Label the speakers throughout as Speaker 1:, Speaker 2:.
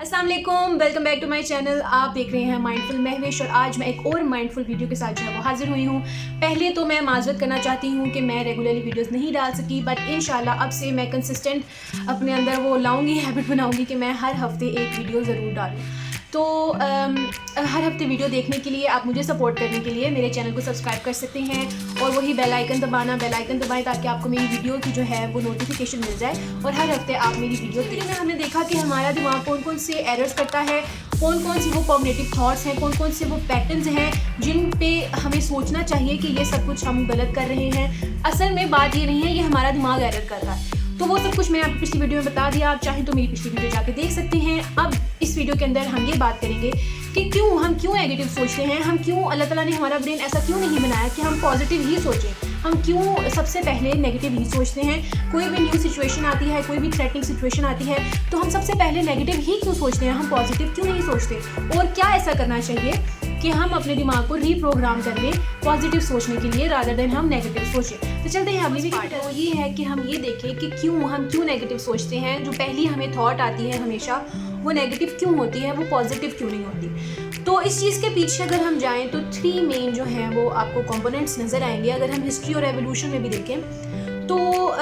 Speaker 1: अस्सलाम वालेकुम, welcome back to my channel. आप देख रहे हैं माइंडफुल महविश और आज मैं एक और माइंडफुल वीडियो के साथ जो है वो हाजिर हुई हूँ। पहले तो मैं माजरत करना चाहती हूँ कि मैं रेगुलरली वीडियोस नहीं डाल सकी, बट इंशाल्लाह अब से मैं कंसिस्टेंट अपने अंदर वो लाऊंगी, हैबिट बनाऊंगी कि मैं हर हफ्ते एक वीडियो ज़रूर डालूँ। तो हर हफ्ते वीडियो देखने के लिए आप मुझे सपोर्ट करने के लिए मेरे चैनल को सब्सक्राइब कर सकते हैं और वही बेल आइकन दबाएं ताकि आपको मेरी वीडियो की जो है वो नोटिफिकेशन मिल जाए और हर हफ्ते आप मेरी वीडियो देखिए। में हमने देखा कि हमारा दिमाग कौन कौन से एरर्स करता है, कौन कौन सी वो कॉग्निटिव थॉट्स हैं, कौन कौन से वो पैटर्न्स हैं जिन पे हमें सोचना चाहिए कि ये सब कुछ हम गलत कर रहे हैं। असल में बात ये नहीं है, ये हमारा दिमाग एरर कर रहा है। तो वो सब कुछ मैंने आपको पिछली वीडियो में बता दिया, आप चाहें तो मेरी पिछली वीडियो जाके देख सकते हैं। अब इस वीडियो के अंदर हम ये बात करेंगे कि हम क्यों नेगेटिव सोचते हैं, हम क्यों, अल्लाह ताला ने हमारा ब्रेन ऐसा क्यों नहीं बनाया कि हम पॉजिटिव ही सोचें। हम क्यों सबसे पहले नेगेटिव ही सोचते हैं। कोई भी न्यू सिचुएशन आती है, कोई भी थ्रेटनिंग सिचुएशन आती है तो हम सबसे पहले नेगेटिव ही क्यों सोचते हैं, हम पॉजिटिव क्यों नहीं सोचते। और क्या ऐसा करना चाहिए कि हम अपने दिमाग को रीप्रोग्राम कर लें पॉजिटिव सोचने के लिए, रादर देन हम नेगेटिव सोचें। तो चलते हैं अगली पार्ट। वो ये है कि हम ये देखें कि हम क्यों नेगेटिव सोचते हैं। जो पहली हमें थॉट आती है हमेशा वो नेगेटिव क्यों होती है, वो पॉजिटिव क्यों नहीं होती। तो इस चीज़ के पीछे अगर हम जाएं तो 3 मेन जो हैं वो आपको कंपोनेंट्स नज़र आएंगे। अगर हम हिस्ट्री और एवोल्यूशन में भी देखें तो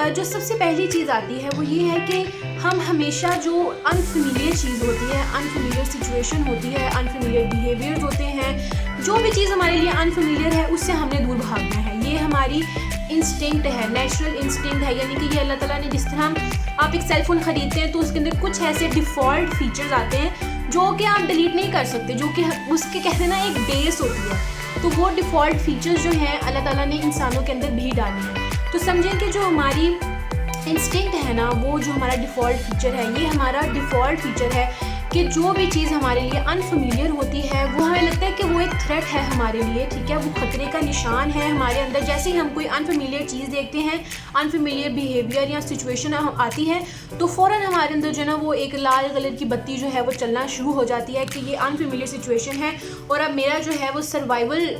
Speaker 1: जो सबसे पहली चीज़ आती है वो ये है कि हम हमेशा जो अनफेमिलियर चीज़ होती है, अनफेमिलियर सिचुएशन होती है, अनफेमिलियर बिहेवियर्स होते हैं, जो भी चीज़ हमारे लिए अनफेमिलियर है उससे हमने दूर भागना है। ये हमारी इंस्टिंक्ट है, नेचुरल इंस्टिंक्ट है। यानी कि ये अल्लाह ताला ने, जिस तरह आप एक सेलफोन ख़रीदते हैं तो उसके अंदर कुछ ऐसे डिफ़ॉल्ट फीचर्स आते हैं जो कि आप डिलीट नहीं कर सकते, जो कि उसके कहते ना एक बेस होती है। तो वो डिफ़ॉल्ट फीचर्स जो हैं अल्लाह ताला ने इंसानों के अंदर भी डाले हैं। तो समझें कि जो हमारी इंस्टिंक्ट है ना, वो जो हमारा डिफ़ॉल्ट फीचर है, ये हमारा डिफ़ॉल्ट फीचर है कि जो भी चीज़ हमारे लिए अनफेमिलियर होती है वो हमें लगता है कि वो एक थ्रेट है हमारे लिए, ठीक है, वो ख़तरे का निशान है हमारे अंदर। जैसे ही हम कोई अनफेमिलियर चीज़ देखते हैं, अनफेमिलियर बिहेवियर या सिचुएशन आती है तो फ़ौरन हमारे अंदर जो है ना वो एक लाल कलर की बत्ती जो है वो चलना शुरू हो जाती है कि ये अनफेमिलियर सिचुएशन है और अब मेरा जो है वो सर्वाइवल।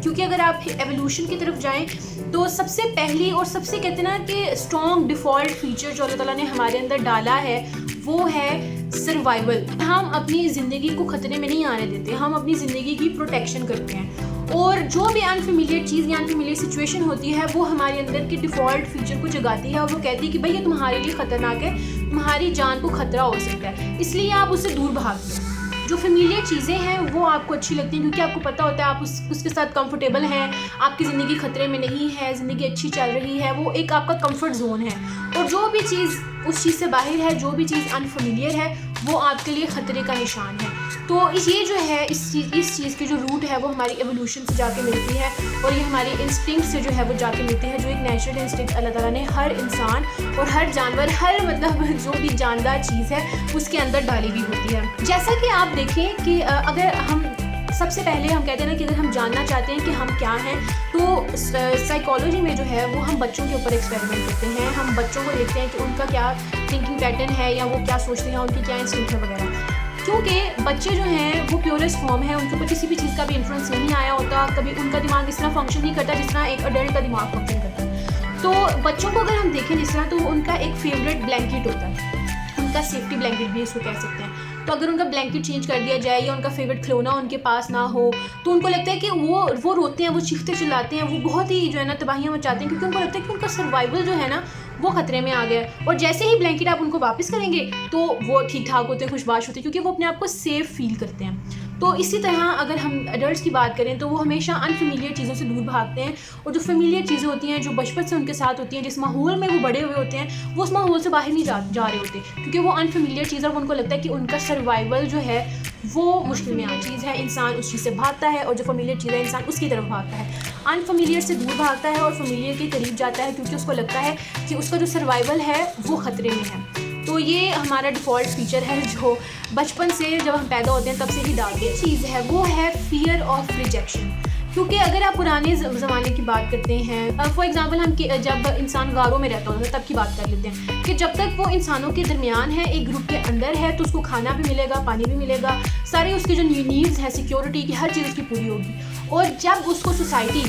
Speaker 1: क्योंकि अगर आप एवोल्यूशन की तरफ जाएं तो सबसे पहली और सबसे कहते हैं ना कि स्ट्रॉन्ग डिफ़ॉल्ट फीचर जो अल्लाह ताला ने हमारे अंदर डाला है वो है सर्वाइवल। हम अपनी ज़िंदगी को ख़तरे में नहीं आने देते, हम अपनी ज़िंदगी की प्रोटेक्शन करते हैं। और जो भी अनफेमिलियर चीज़ या अनफेमिलियर सिचुएशन होती है वो हमारे अंदर के डिफ़ॉल्ट फीचर को जगाती है और वो कहती है कि भाई ये तुम्हारे लिए ख़तरनाक है, तुम्हारी जान को ख़तरा हो सकता है, इसलिए आप उससे दूर भागते हैं। जो फेमिलियर चीज़ें हैं वो आपको अच्छी लगती हैं क्योंकि आपको पता होता है आप उसके साथ कंफर्टेबल हैं, आपकी ज़िंदगी ख़तरे में नहीं है, ज़िंदगी अच्छी चल रही है, वो एक आपका कंफर्ट जोन है। और जो भी चीज़ उस चीज़ से बाहर है, जो भी चीज़ अनफेमिलियर है, वो आपके लिए ख़तरे का निशान है। तो ये जो है इस चीज़ की जो रूट है वो हमारी एवोल्यूशन से जाके मिलती है और ये हमारी इंस्टिंक्ट से जो है वो जाके मिलती है, जो एक नेचुरल इंस्टिंक्ट अल्लाह ताला ने हर इंसान और हर जानवर, हर मतलब जो भी जानदार चीज़ है उसके अंदर डाली हुई होती है। जैसा कि आप देखें कि अगर हम सबसे पहले हम कहते हैं ना कि अगर हम जानना चाहते हैं कि हम क्या हैं तो साइकोलॉजी में जो है वो हम बच्चों के ऊपर एक्सपेरिमेंट करते हैं। हम बच्चों को देखते हैं कि उनका क्या थिंकिंग पैटर्न है या वो क्या सोचते हैं, उनकी क्या इंस्टिंक्ट है वगैरह। क्योंकि बच्चे जो हैं वो प्योरेस्ट फॉर्म है, उनके ऊपर किसी भी चीज़ का भी इन्फ्लुएंस नहीं आया होता, कभी उनका दिमाग इस तरह फंक्शन नहीं करता जिस तरह एक अडल्ट का दिमाग फंक्शन करता है। तो बच्चों को अगर हम देखें जिस तरह, तो उनका एक फेवरेट ब्लैंकेट होता है, उनका सेफ्टी ब्लैंकेट भी इसको कह सकते हैं। तो अगर उनका ब्लैंकेट चेंज कर दिया जाए या उनका फेवरेट खिलौना उनके पास ना हो तो उनको लगता है कि वो रोते हैं, वो चीखते चिल्लाते हैं, वो बहुत ही जो है ना तबाहियाँ मचाते हैं क्योंकि उनको लगता है कि उनका सर्वाइवल जो है ना वो ख़तरे में आ गया है। और जैसे ही ब्लैंकेट आप उनको वापस करेंगे तो वो ठीक ठाक होते हैं, खुशबाश होते हैं क्योंकि वो अपने आप को सेफ़ फील करते हैं। तो इसी तरह अगर हम एडल्ट्स की बात करें तो वो हमेशा अनफेमिलियर चीज़ों से दूर भागते हैं और जो फेमिलियर चीज़ें होती हैं, जो बचपन से उनके साथ होती हैं, जिस माहौल में वो बड़े हुए होते हैं, वो उस माहौल से बाहर नहीं जा रहे होते क्योंकि वो अनफेमिलियर चीज़ है। उनको लगता है कि उनका सर्वाइवल जो है वो मुश्किल में आ चीज़ है, इंसान उस चीज़ से भागता है और जो फेमिलियर चीज़ है इंसान उसकी तरफ भागता है। अनफेमिलियर से दूर भागता है और फेमिलियर के करीब जाता है क्योंकि उसको लगता है कि उसका जो सर्वाइवल है वो ख़तरे में है। तो ये हमारा डिफ़ॉल्ट फीचर है जो बचपन से जब हम पैदा होते हैं तब से ही डालती चीज़ है, वो है फ़ियर ऑफ रिजेक्शन। क्योंकि अगर आप पुराने ज़माने की बात करते हैं, फॉर एग्जांपल हम जब इंसान गारों में रहता होता है तब की बात कर लेते हैं कि जब तक वो इंसानों के दरमियान है, एक ग्रुप के अंदर है, तो उसको खाना भी मिलेगा, पानी भी मिलेगा, सारे उसकी जो नीड्स हैं, सिक्योरिटी की हर चीज़ उसकी पूरी होगी। और जब उसको सोसाइटी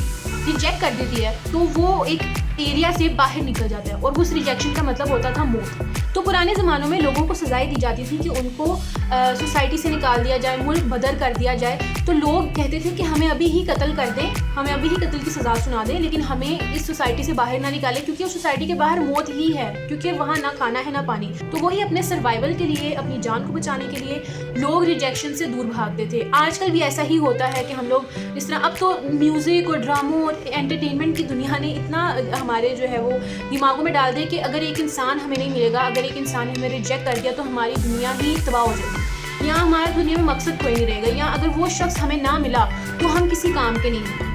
Speaker 1: रिजेक्ट कर देती है तो वो एक एरिया से बाहर निकल जाता है और उस रिजेक्शन का मतलब होता था मौत। तो पुराने ज़मानों में लोगों को सज़ाएं दी जाती थी कि उनको सोसाइटी से निकाल दिया जाए, मुल्क बदर कर दिया जाए। तो लोग कहते थे कि हमें अभी ही कत्ल कर दें, हमें अभी ही कत्ल की सज़ा सुना दें, लेकिन हमें इस सोसाइटी से बाहर ना निकालें, क्योंकि उस सोसाइटी के बाहर मौत ही है, क्योंकि वहाँ ना खाना है ना पानी। तो वही अपने सर्वाइवल के लिए, अपनी जान को बचाने के लिए लोग रिजेक्शन से दूर भागते थे। आजकल भी ऐसा ही होता है कि हम लोग इस तरह, अब तो म्यूज़िक और ड्रामों और एंटरटेनमेंट की दुनिया ने इतना हमारे जो है वो दिमागों में डाल दिया कि अगर एक इंसान हमें नहीं मिलेगा, अगर एक इंसान ने हमें रिजेक्ट कर दिया तो हमारी दुनिया ही तबाह हो जाएगी, या हमारी दुनिया में मकसद कोई नहीं रहेगा, या अगर वो शख्स हमें ना मिला तो हम किसी काम के नहीं हैं।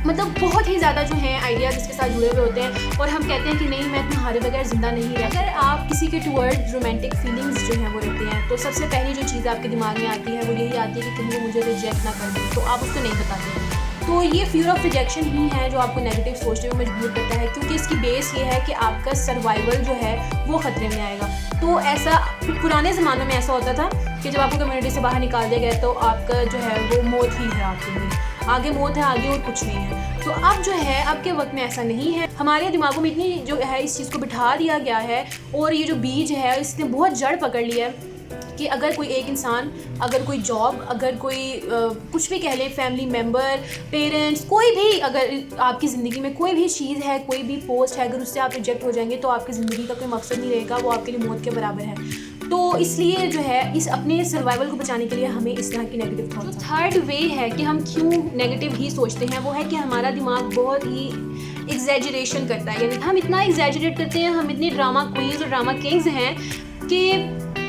Speaker 1: मतलब बहुत ही ज़्यादा जो है आइडियाज़ इसके साथ जुड़े हुए होते हैं और हम कहते हैं कि नहीं, मैं तुम्हारे बगैर ज़िंदा नहीं रह। अगर आप किसी के टूवर्ड रोमांटिक फीलिंग्स जो हैं वो रहते हैं तो सबसे पहली जो चीज़ आपके दिमाग में आती है वो यही आती है कि कहीं वो मुझे रिजेक्ट ना कर दे, तो आप उसको नहीं बताते। तो ये फियर ऑफ रिजेक्शन ही है जो आपको नेगेटिव सोचने में मजबूर करता है, क्योंकि इसकी बेस ये है कि आपका सर्वाइवल जो है वो ख़तरे में आएगा। तो ऐसा पुराने ज़मानों में ऐसा होता था कि जब आपको कम्युनिटी से बाहर निकाल दिया गया तो आपका जो है वो मौत ही है, आपके लिए आगे मौत है, आगे और कुछ नहीं है। तो अब जो है अब के वक्त में ऐसा नहीं है। हमारे दिमागों में इतनी जो है इस चीज़ को बिठा दिया गया है और ये जो बीज है इसने बहुत जड़ पकड़ लिया है कि अगर कोई एक इंसान, अगर कोई जॉब, अगर कोई कुछ भी कह लें, फैमिली मेम्बर, पेरेंट्स, कोई भी अगर आपकी ज़िंदगी में कोई भी चीज़ है, कोई भी पोस्ट है, अगर उससे आप रिजेक्ट हो जाएंगे तो आपकी ज़िंदगी का कोई मकसद नहीं रहेगा, वो आपके लिए मौत के बराबर है। तो इसलिए जो है इस अपने सर्वाइवल को बचाने के लिए हमें इस तरह की नेगेटिव थॉट्स। जो थर्ड वे है कि हम क्यों नेगेटिव ही सोचते हैं वो है कि हमारा दिमाग बहुत ही एग्जैजरेशन करता है, यानी हम इतना एग्जैजरेट करते हैं, हम इतने ड्रामा क्वींस और ड्रामा किंग्स हैं कि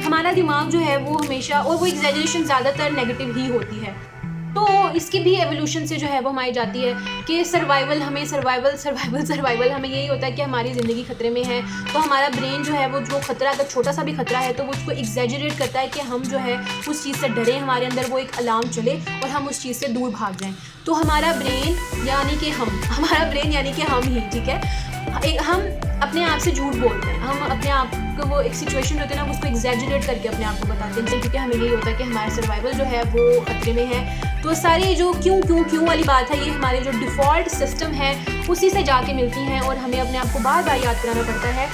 Speaker 1: हमारा दिमाग जो है वो हमेशा, और वो एग्जैजरेशन ज़्यादातर नेगेटिव ही होती है। तो इसकी भी एवोल्यूशन से जो है वो हमारी जाती है कि सर्वाइवल हमें यही होता है कि हमारी ज़िंदगी खतरे में है, तो हमारा ब्रेन जो है वो जो खतरा, अगर छोटा सा भी खतरा है तो वो उसको एग्जैजरेट करता है कि हम जो है उस चीज़ से डरें, हमारे अंदर वो एक अलार्म चले और हम उस चीज़ से दूर भाग जाएं। तो हमारा ब्रेन यानी कि हम ही, ठीक है, हम अपने आप से झूठ बोलते हैं, हम अपने आप को, वो एक सिचुएशन होती है ना, उसको एग्जैजरेट करके अपने आप को बताते हैं, क्योंकि हमें यही होता है कि हमारा सर्वाइवल जो है वो खतरे में है। तो सारी जो क्यों वाली बात है, ये हमारे जो डिफ़ॉल्ट सिस्टम है उसी से जाके मिलती हैं और हमें अपने आप को बार बार याद कराना पड़ता है।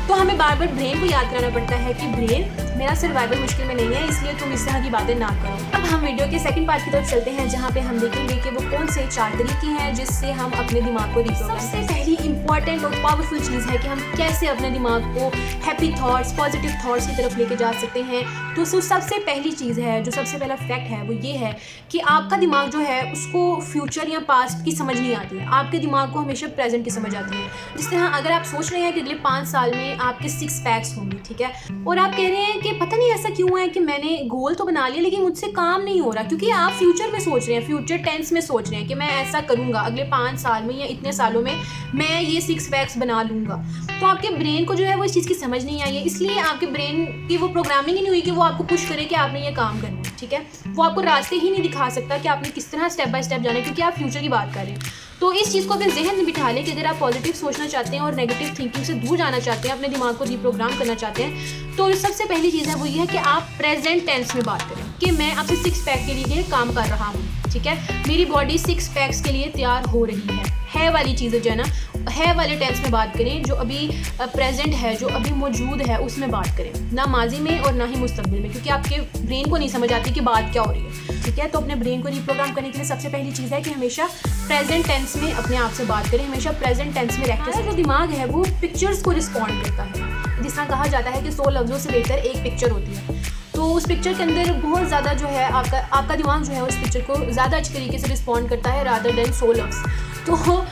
Speaker 1: तो हमें बार बार ब्रेन को याद कराना पड़ता है कि ब्रेन, मेरा सर्वाइवल मुश्किल में नहीं है, इसलिए तुम इस तरह की बातें ना करो। अब हम वीडियो के सेकंड पार्ट की तरफ चलते हैं, जहाँ पे हम देखेंगे कि वो कौन से 4 तरीके हैं जिससे हम अपने दिमाग को रिप्रोग्राम। सबसे पहली इंपॉर्टेंट और पावरफुल चीज़ है कि हम कैसे अपने दिमाग को हैप्पी थॉट्स, पॉजिटिव थॉट्स की तरफ लेके जा सकते हैं। तो सबसे पहली चीज़ है, जो सबसे पहला फैक्ट है वो ये है कि आपका दिमाग जो है उसको फ्यूचर या पास्ट की समझ नहीं आती है, आपके दिमाग को हमेशा प्रेजेंट की समझ आती है। जिस तरह अगर आप सोच रहे हैं कि अगले 5 साल में आपके 6 पैक्स होंगे, ठीक है, और आप कह रहे हैं कि पता नहीं ऐसा क्यों है कि मैंने गोल तो बना लिया लेकिन मुझसे काम नहीं हो रहा, क्योंकि आप फ्यूचर में सोच रहे हैं, फ्यूचर टेंस में सोच रहे हैं कि मैं ऐसा करूँगा, अगले 5 साल में या इतने सालों में मैं ये 6 पैक्स बना लूँगा। तो आपके ब्रेन को जो है वो इस चीज़ की समझ नहीं आई है, इसलिए आपके ब्रेन की वो प्रोग्रामिंग ही नहीं हुई कि वो आपको पुश करे कि आपने ये काम करना है, ठीक है। वो आपको रास्ते ही नहीं दिखा सकता कि आपने किस तरह स्टेप बाय स्टेप जाना है, क्योंकि आप फ्यूचर की बात कर रहे हैं। तो इस चीज़ को अपने जहन में बिठा लें कि अगर आप पॉजिटिव सोचना चाहते हैं और नेगेटिव थिंकिंग से दूर जाना चाहते हैं, अपने दिमाग को रिप्रोग्राम करना चाहते हैं, तो सबसे पहली चीज़ है वो ये है कि आप प्रेजेंट टेंस में बात करें कि मैं आपसे 6 पैक के लिए काम कर रहा हूँ, ठीक है, मेरी बॉडी 6 पैक्स के लिए तैयार हो रही है वाली चीज़ें जो है ना, है वाले टेंस में बात करें, जो अभी प्रेजेंट है, जो अभी मौजूद है उसमें बात करें, ना माजी में और ना ही मुस्तकबिल में, क्योंकि आपके ब्रेन को नहीं समझ आती कि बात क्या हो रही है, ठीक है। तो अपने ब्रेन को रिप्रोग्राम करने के लिए सबसे पहली चीज़ है कि हमेशा प्रेजेंट टेंस में अपने आप से बात करें, हमेशा प्रेजेंट टेंस में रहकर। जो दिमाग है वो पिक्चर्स को रिस्पॉन्ड करता है, जिस तरह कहा जाता है कि 100 लफ्ज़ों से बेहतर एक पिक्चर होती है। तो उस पिक्चर के अंदर बहुत ज़्यादा जो है आपका दिमाग जो है उस पिक्चर को ज़्यादा अच्छी तरीके से रिस्पॉन्ड करता है रादर देन 100 लफ्ज़। तो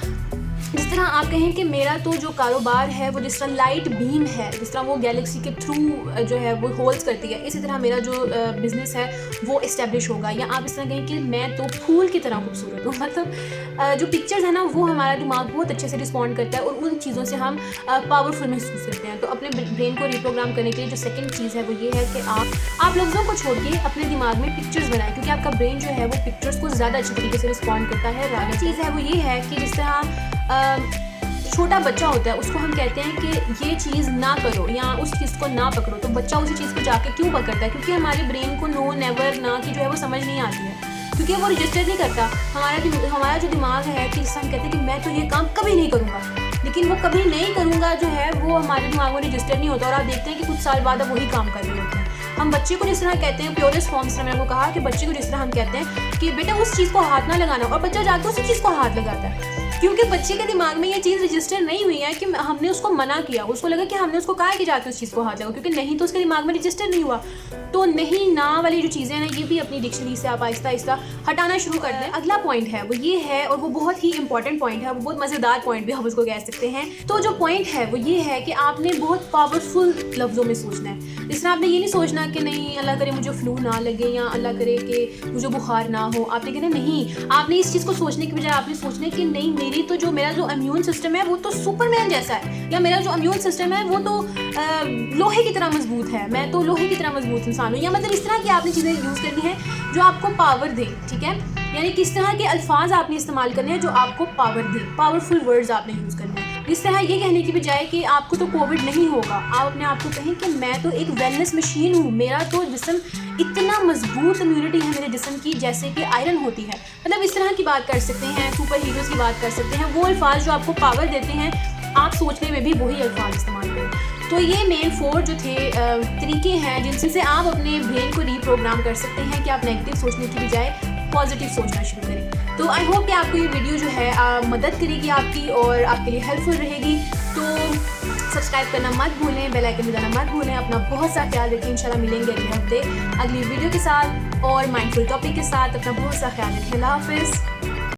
Speaker 1: जिस तरह आप कहें कि मेरा तो जो कारोबार है वो जिस तरह लाइट बीम है, जिस तरह वो गैलेक्सी के थ्रू जो है वो होल्स करती है, इसी तरह मेरा जो बिज़नेस है वो इस्टेब्लिश होगा। या आप इस तरह कहें कि मैं तो फूल की तरह खूबसूरत हूँ। मतलब जो पिक्चर्स है ना वो हमारा दिमाग बहुत अच्छे से रिस्पॉन्ड करता है और उन चीज़ों से हम पावरफुल महसूस करते हैं। तो अपने ब्रेन को रिप्रोग्राम करने के लिए जो सेकेंड चीज़ है वो ये है कि आप लफ्ज़ों को छोड़ के अपने दिमाग में पिक्चर्स बनाएं, क्योंकि आपका ब्रेन जो है वो पिक्चर्स को ज़्यादा अच्छी तरीके से रिस्पॉन्ड करता है। रानी चीज़ है वो ये है कि जिस तरह छोटा बच्चा होता है उसको हम कहते हैं कि ये चीज़ ना करो या उस चीज़ को ना पकड़ो, तो बच्चा उसी चीज़ को जाके क्यों पकड़ता है? क्योंकि हमारे ब्रेन को नो, नेवर, ना की जो है वो समझ नहीं आती है, क्योंकि वो रजिस्टर नहीं करता। हमारा जो दिमाग है कि जिससे हम कहते हैं कि मैं तो ये काम कभी नहीं करूँगा, लेकिन वो कभी नहीं करूँगा जो है वो हमारे दिमाग में रजिस्टर नहीं होता, और आप देखते हैं कि कुछ साल बाद अब वही काम कर रहे होते हैं। हम बच्चे को जिस तरह कहते हैं प्योरेस्ट फॉर्म से, मैंने वो कहा कि बच्चे को जिस तरह हम कहते हैं कि बेटा उस चीज़ को हाथ ना लगाना, और बच्चा जाकर उसी चीज़ को हाथ लगाता है, क्योंकि बच्चे के दिमाग में ये चीज़ रजिस्टर नहीं हुई है कि हमने उसको मना किया। उसको लगा कि हमने उसको कहा है कि जाके उस चीज़ को हाथ लगाओ, क्योंकि नहीं तो उसके दिमाग में रजिस्टर नहीं हुआ। तो नहीं ना वाली जो चीज़ें हैं ना, ये भी अपनी डिक्शनरी से आप आहिस्ता आहिस्ता हटाना शुरू कर दें। अगला पॉइंट है वो ये है, और वो बहुत ही इंपॉर्टेंट पॉइंट है, वो बहुत मज़ेदार पॉइंट भी हम उसको कह सकते हैं। तो जो पॉइंट है वो ये है कि आपने बहुत पावरफुल लफ्ज़ों में सोचना है। जिस तरह आपने ये नहीं सोचना कि नहीं अल्लाह करे मुझे फ्लू ना लगे, या अल्लाह करे कि मुझे बुखार ना हो। आपने कहना नहीं, आपने इस चीज़ को सोचने की बजाय आपने सोचना है कि नहीं मेरा जो इम्यून सिस्टम है वो तो सुपरमैन जैसा है, या मेरा जो इम्यून सिस्टम है वो तो लोहे की तरह मजबूत है, मैं तो लोहे की तरह मजबूत इंसान हूँ। या मतलब इस तरह की आपने चीज़ें यूज़ करनी है जो आपको पावर दें, ठीक है। यानी किस तरह के अल्फाज आपने इस्तेमाल करने हैं जो आपको पावर दें, पावरफुल वर्ड्स आपने यूज़ करने हैं। इस तरह ये कहने की बजाय कि आपको तो कोविड नहीं होगा, आप अपने आप को कहें कि मैं तो एक वेलनेस मशीन हूँ, मेरा तो जिस्म इतना मजबूत इम्यूनिटी है मेरे जिस्म की जैसे कि आयरन होती है। मतलब इस तरह की बात कर सकते हैं, सुपर हीरोज़ की बात कर सकते हैं, वो अल्फाज जो आपको पावर देते हैं, आप सोचने में भी वही अल्फाज इस्तेमाल करें। तो ये मेन 4 जो थे तरीके हैं जिनसे आप अपने ब्रेन को रीप्रोग्राम कर सकते हैं कि आप नेगेटिव सोचने की बजाय पॉजिटिव सोचना शुरू करें। तो आई होप कि आपको ये वीडियो जो है मदद करेगी आपकी और आपके लिए हेल्पफुल रहेगी। तो सब्सक्राइब करना मत भूलें, बेल आइकन दबाना मत भूलें। अपना बहुत सा ख्याल रखें। इंशाल्लाह मिलेंगे अगले हफ्ते अगली वीडियो के साथ और माइंडफुल टॉपिक के साथ। अपना बहुत सा ख्याल रखें। अल्लाह हाफिज़।